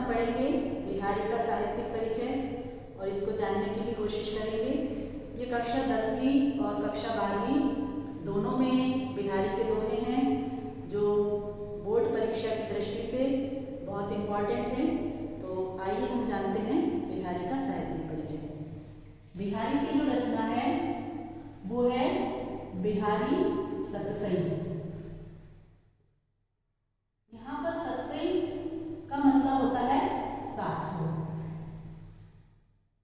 पढ़ेंगे बिहारी का साहित्यिक परिचय और इसको जानने की भी कोशिश करेंगे। ये कक्षा 10वीं और कक्षा 12वीं दोनों में बिहारी के दोहे हैं जो बोर्ड परीक्षा की दृष्टि से बहुत इम्पॉर्टेंट हैं। तो आइए हम जानते हैं बिहारी का साहित्यिक परिचय। बिहारी की जो रचना है वो है बिहारी सतसई। यहाँ पर सतसई का मतलब होता है 700।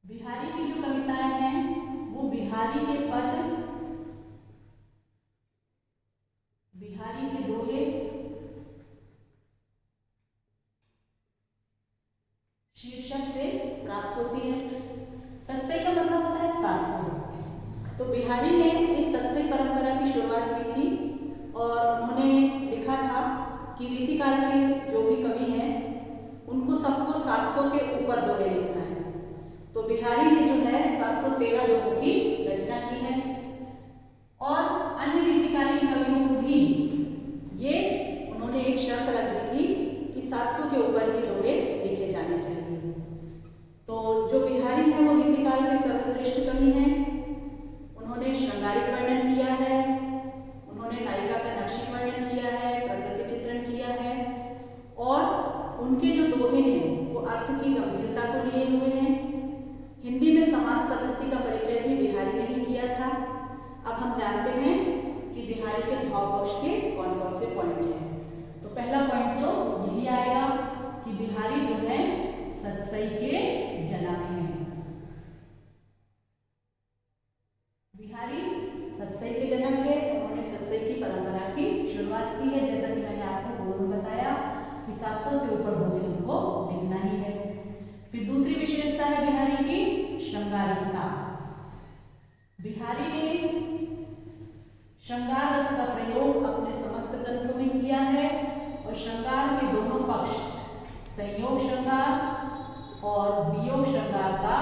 बिहारी की जो कविताएं हैं वो बिहारी के पद, बिहारी के दोहे, शीर्षक से प्राप्त होती है। सतसई का मतलब होता है 700। तो बिहारी ने इस सतसई परंपरा की शुरुआत की थी और उन्होंने लिखा था कि रीतिकाल के जो भी कवि हैं उनको सबको 700 के ऊपर दोहे लिखना है। तो बिहारी ने जो है 713 दोहों की रचना की है और अन्य रीतिकालीन कवियों को भी ये उन्होंने एक शर्त रख दी थी कि 700 के ऊपर ही दोहे लिखे जाने चाहिए। तो जो बिहारी हैं वो रीतिकाल के सर्वश्रेष्ठ कवि हैं। उन्होंने श्रृंगारिक वर्णन किया है, उन्होंने नायिका का नक्शी वर्णन किया है, प्रकृति चित्रण किया है और उनके जो दोहे हैं वो अर्थ की गंभीरता को लिए हुए हैं। हिंदी में समास पद्धति का परिचय भी बिहारी ने ही किया था। अब हम जानते हैं कि बिहारी के भाव पक्ष के कौन कौन से पॉइंट हैं। तो पहला पॉइंट तो यही आएगा कि बिहारी जो है सतसई के जनक हैं। बिहारी सतसई के जनक है। उन्होंने सतसई की परंपरा की शुरुआत की है। जैसा कि मैंने आपको पूर्व में बताया कि 700 से ऊपर दोहे हमको लिखना ही है। फिर दूसरी विशेषता है बिहारी की श्रृंगारिकता। बिहारी ने श्रृंगार रस का प्रयोग अपने समस्त ग्रंथों में किया है और श्रृंगार के दोनों पक्ष संयोग श्रृंगार और वियोग श्रृंगार का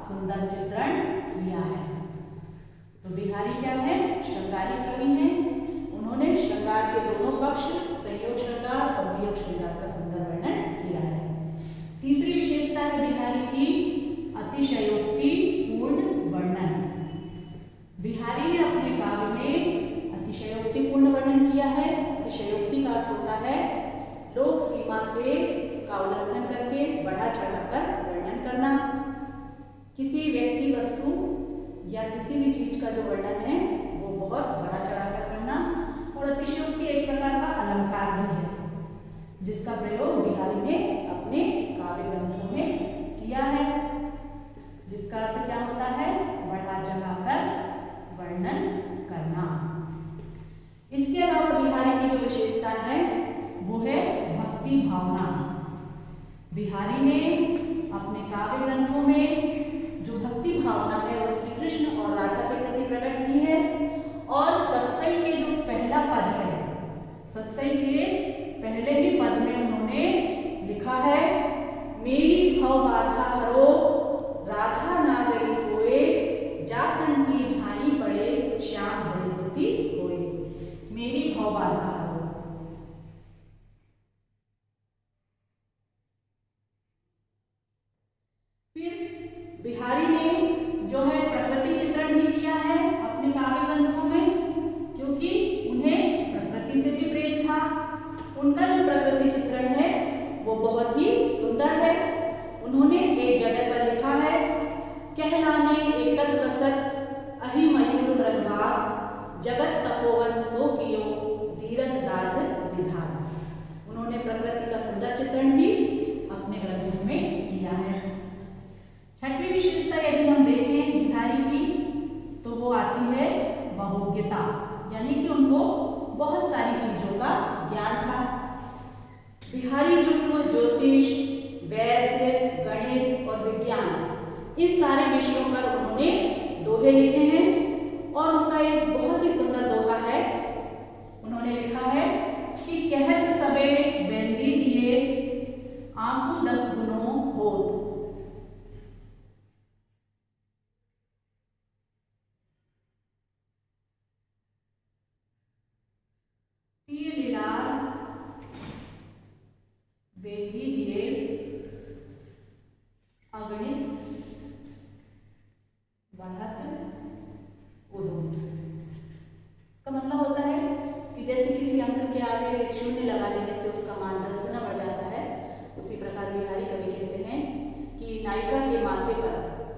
सुंदर चित्रण किया है। तो बिहारी क्या है? श्रृंगारिक कवि हैं। उन्होंने श्रृंगार के दोनों पक्ष संयोग श्रृंगार और वियोग श्रृंगार का सुंदर वर्णन किया है। तीसरी विशेषता है बिहारी की अतिशयोक्ति पूर्ण वर्णन। बिहारी ने अपने काव्य में अतिशयोक्ति पूर्ण वर्णन किया है। अतिशयोक्ति का अर्थ होता है लोक सीमा से का उल्लंघन करके बढ़ा चढ़ाकर वर्णन करना। किसी व्यक्ति, वस्तु या किसी भी चीज का जो वर्णन है वो बहुत बड़ा चढ़ाकर करना। और अतिशयोक्ति एक प्रकार का अलंकार भी है जिसका प्रयोग बिहारी ने अपने काव्य ग्रंथों में किया है, जिसका अर्थ क्या होता है? बढ़ा चढ़ाकर वर्णन करना। इसके अलावा बिहारी की जो विशेषता है वो है भक्ति भावना। बिहारी ने अपने काव्य ग्रंथों में जो भक्ति भावना है वो श्री कृष्ण और राधा के प्रति प्रकट की है। और सतसई के जो पहला पद है, सतसई के पहले ही पद में उन्होंने लिखा है, मेरी भव बाधा हरो राधा नागरी सोए, जातन की झाई पड़े श्याम हरि दुति होए। मेरी भव बाधा हरो। फिर बिहारी ने जो है प्रकृति चित्रण भी किया है अपने काव्य ग्रंथों में, क्योंकि उन्हें प्रकृति से भी प्रेम था। उनका जो प्रकृति चित्रण है वो बहुत ही सुंदर है। उन्होंने एक जगह पर लिखा है, कहलाने एकत बसत अहि मयूर मृगबाग, जगत तपोवन सो कियो धीरज दाध विधान। उन्होंने प्रकृति का सुंदर चित्रण भी अपने ग्रंथों में किया है। छठवीं विशेषता यदि हम देखें बिहारी की तो वो आती है बहुज्ञता, यानी कि उनको बहुत सारी चीजों का ज्ञान था। बिहारी जो है वो ज्योतिष, वैद्य, गणित और विज्ञान इन सारे विषयों पर उन्होंने दोहे लिखे हैं। और उनका एक बहुत ही सुंदर दोहा है। उन्होंने लिखा है कि कहत सबे बेंदी दिए आंखों 10 गुनों होत। बेंदी दिए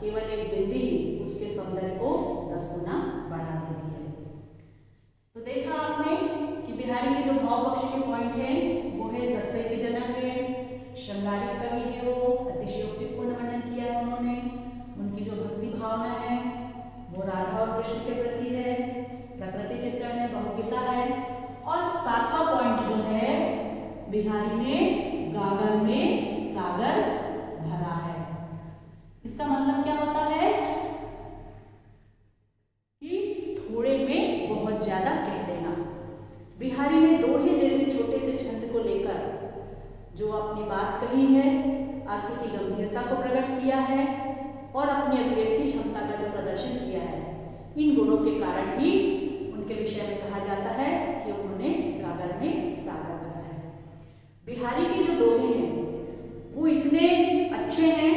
केवल एक बिंदी उसके सौंदर्य को 10 गुना बढ़ा देती है। तो देखा आपने कि बिहारी के जो भाव पक्ष के पॉइंट हैं वो है सत्सई के जनक है, श्रृंगारिक कवि है, वो अतिशयोक्तिपूर्ण वर्णन किया है उन्होंने, उनकी जो भक्ति भावना है वो राधा और कृष्ण के प्रति है, प्रकृति चित्रण है, बहुगीता है, और 7वां पॉइंट जो है बिहारी ने गागर में सागर भरा है। इसका मतलब क्या होता है कि थोड़े में बहुत ज्यादा कह देना। बिहारी ने दोहे जैसे छोटे से छंद को लेकर जो अपनी बात कही है, अर्थ की गंभीरता को प्रकट किया है और अपनी अभिव्यक्ति क्षमता का जो प्रदर्शन किया है, इन गुणों के कारण ही उनके विषय में कहा जाता है कि उन्होंने गागर में सागर भरा है। बिहारी के जो दोहे हैं वो इतने अच्छे हैं,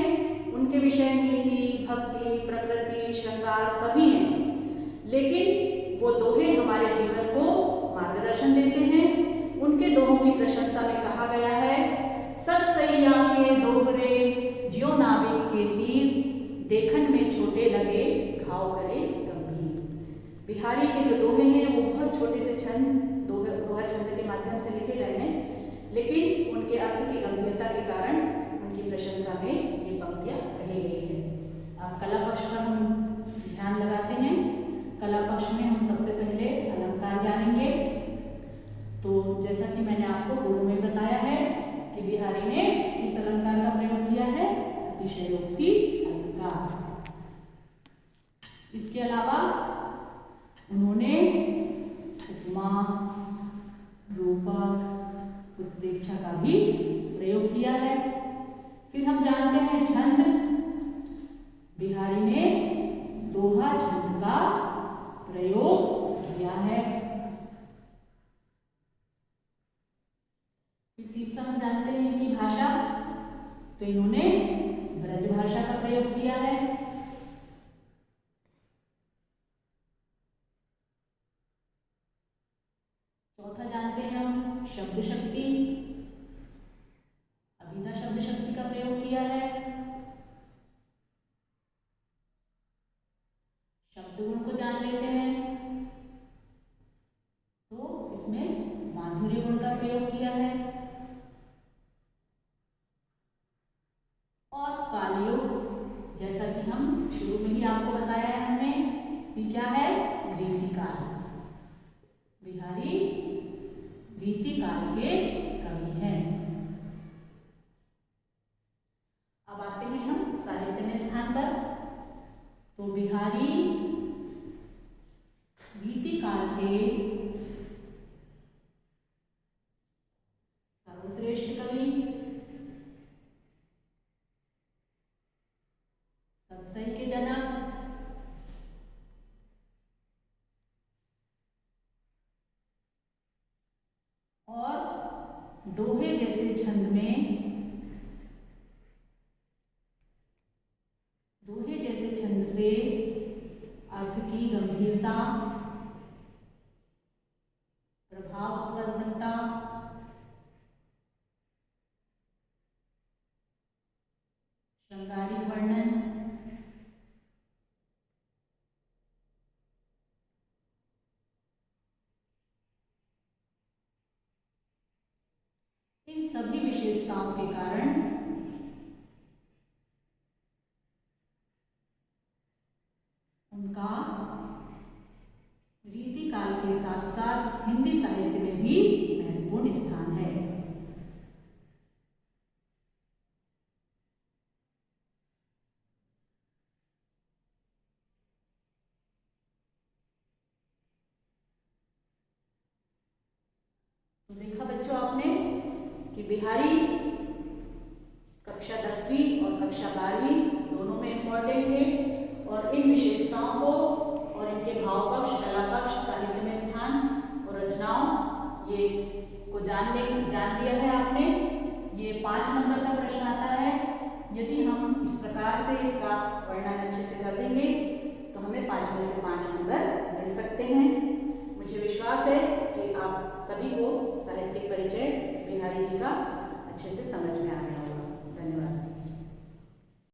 उनके विषय नीति, भक्ति, प्रकृति, श्रृंगार सभी हैं, लेकिन वो दोहे हमारे जीवन को मार्गदर्शन देते हैं। उनके दोहों की प्रशंसा में कहा गया है, सतसैया के दोहरे ज्यो नाविक के तीर, देखन में छोटे लगे घाव करे गंभीर। बिहारी के जो दोहे हैं वो बहुत छोटे से छंद, दोहा छंद के माध्यम से लिखे गए हैं, लेकिन उनके अर्थ की गंभीरता के कारण उनकी प्रशंसा में ये पंक्तियां कही गई है। अब कला पक्ष पर हम ध्यान लगाते हैं। कला पक्ष में हम सबसे पहले अलंकार जानेंगे। तो जैसा कि मैंने आपको पूर्व में बताया है कि बिहारी ने इस अलंकार का प्रयोग किया है, अतिशयोक्ति अलंकार। इसके अलावा उन्होंने उपमा, रूपक, उत्प्रेक्षा का भी प्रयोग किया है। फिर हम जानते हैं छंद। बिहारी ने दोहा छंद का प्रयोग किया है। फिर तीसरा हम जानते हैं कि भाषा, तो इन्होंने ब्रज भाषा का प्रयोग किया है। चौथा जानते हैं हम शब्द शक्ति, अभिधा शब्द शक्ति का प्रयोग किया है। शब्द गुण को जान लेते हैं, तो इसमें माधुर्य गुण का प्रयोग किया है। और कालयोग, जैसा कि हम शुरू में ही आपको बताया है हमने कि क्या है, रीतिकाल। बिहारी रीतिकाल के कवि हैं। अब आते हैं हम साहित्य में स्थान पर। तो बिहारी रीतिकाल के सर्वश्रेष्ठ कवि, सत्सई के जनक, और दोहे जैसे छंद में, दोहे जैसे छंद से अर्थ की गंभीरता, प्रभावत्मकता, श्रृंगारिक वर्णन, इन सभी विशेषताओं के कारण उनका रीतिकाल के साथ साथ हिंदी साहित्य में भी महत्वपूर्ण स्थान है। तो देखा बच्चों आपने कि बिहारी कक्षा 10वीं और कक्षा 12वीं दोनों में इम्पोर्टेंट है, और इन विशेषताओं को और इनके भाव पक्ष, कला पक्ष, साहित्य में स्थान और रचनाओं ये को जान लिया है आपने। ये 5 नंबर का प्रश्न आता है। यदि हम इस प्रकार से इसका वर्णन अच्छे से कर देंगे तो हमें 5 में से 5 नंबर